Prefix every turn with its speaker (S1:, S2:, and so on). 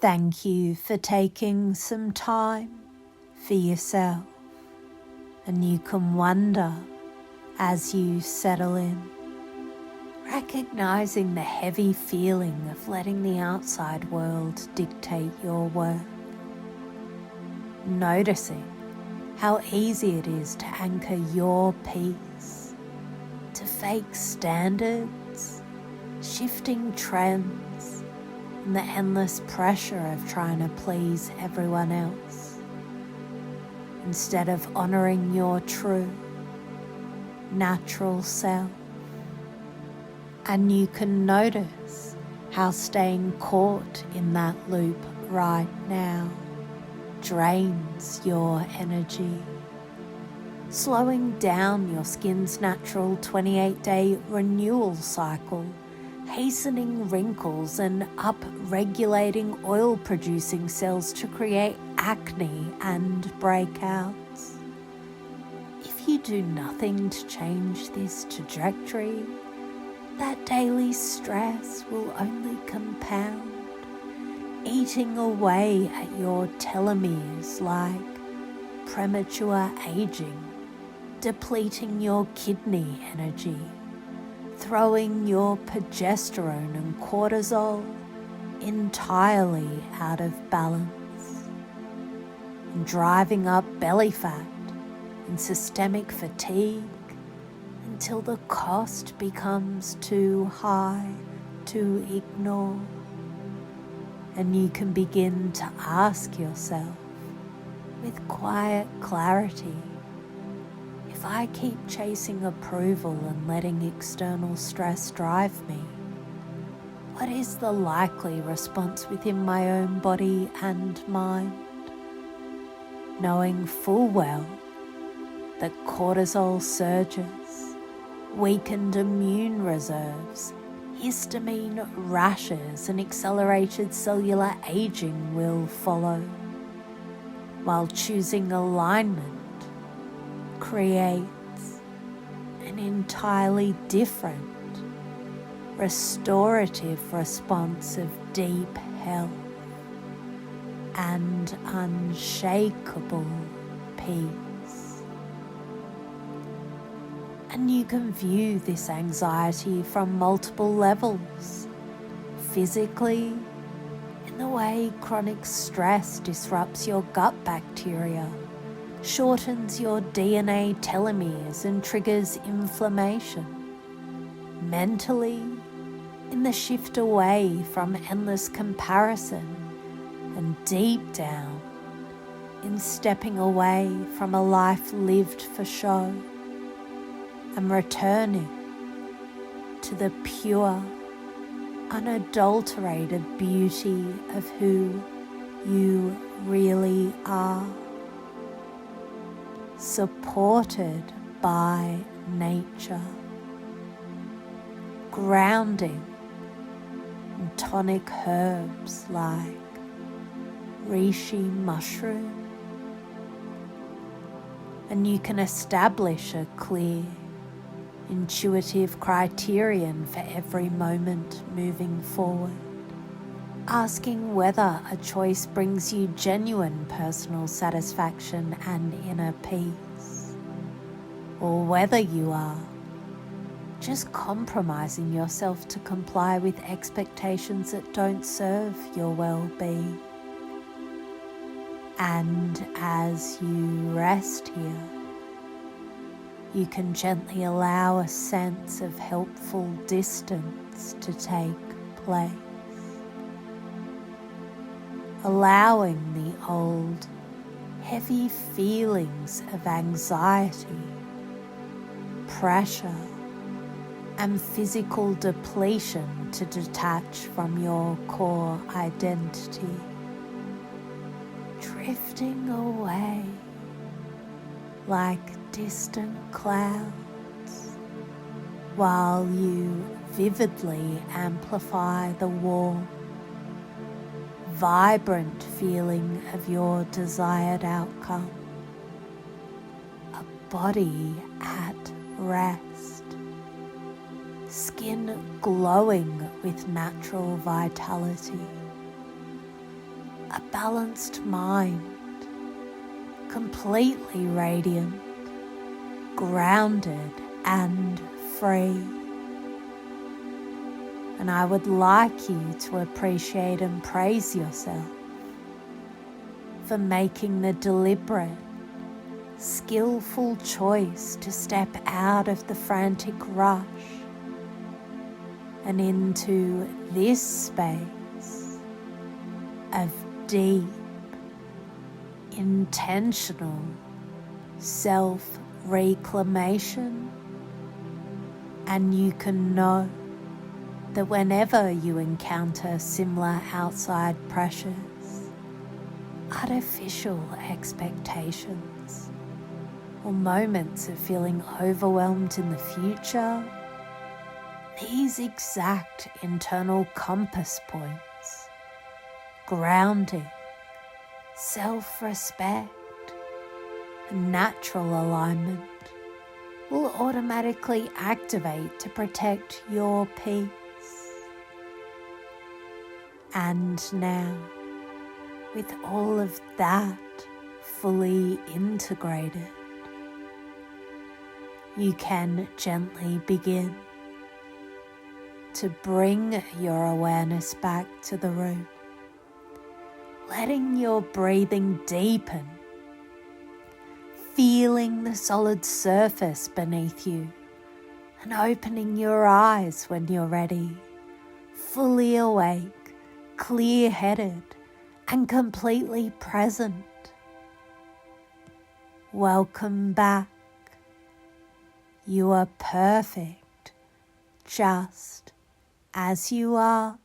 S1: Thank you for taking some time for yourself, and you can wonder as you settle in, recognizing the heavy feeling of letting the outside world dictate your worth, noticing how easy it is to anchor your peace to fake standards, shifting trends, and the endless pressure of trying to please everyone else, instead of honoring your true, natural self. And you can notice how staying caught in that loop right now drains your energy, slowing down your skin's natural 28-day renewal cycle, hastening wrinkles and up-regulating oil-producing cells to create acne and breakouts. If you do nothing to change this trajectory, that daily stress will only compound, eating away at your telomeres like premature aging, depleting your kidney energy, throwing your progesterone and cortisol entirely out of balance, and driving up belly fat and systemic fatigue until the cost becomes too high to ignore. And you can begin to ask yourself with quiet clarity, if I keep chasing approval and letting external stress drive me, what is the likely response within my own body and mind? Knowing full well that cortisol surges, weakened immune reserves, histamine rashes, and accelerated cellular aging will follow, while choosing alignment creates an entirely different, restorative response of deep health and unshakable peace. And you can view this anxiety from multiple levels. Physically, in the way chronic stress disrupts your gut bacteria, shortens your DNA telomeres and triggers inflammation. Mentally, in the shift away from endless comparison, and deep down, in stepping away from a life lived for show, and returning to the pure, unadulterated beauty of who you really are, supported by nature, grounding in tonic herbs like reishi mushroom, and you can establish a clear, intuitive criterion for every moment moving forward, asking whether a choice brings you genuine personal satisfaction and inner peace, or whether you are just compromising yourself to comply with expectations that don't serve your well-being. And as you rest here, you can gently allow a sense of helpful distance to take place, allowing the old, heavy feelings of anxiety, pressure, and physical depletion to detach from your core identity, drifting away like distant clouds, while you vividly amplify the warm, vibrant feeling of your desired outcome, a body at rest, skin glowing with natural vitality, a balanced mind, completely radiant, grounded and free. And I would like you to appreciate and praise yourself for making the deliberate, skillful choice to step out of the frantic rush and into this space of deep, intentional self-reclamation. And you can know that whenever you encounter similar outside pressures, artificial expectations, or moments of feeling overwhelmed in the future, these exact internal compass points, grounding, self-respect, and natural alignment will automatically activate to protect your peace. And now, with all of that fully integrated, you can gently begin to bring your awareness back to the room, letting your breathing deepen, feeling the solid surface beneath you, and opening your eyes when you're ready, fully awake, clear-headed, and completely present. Welcome back. You are perfect, just as you are.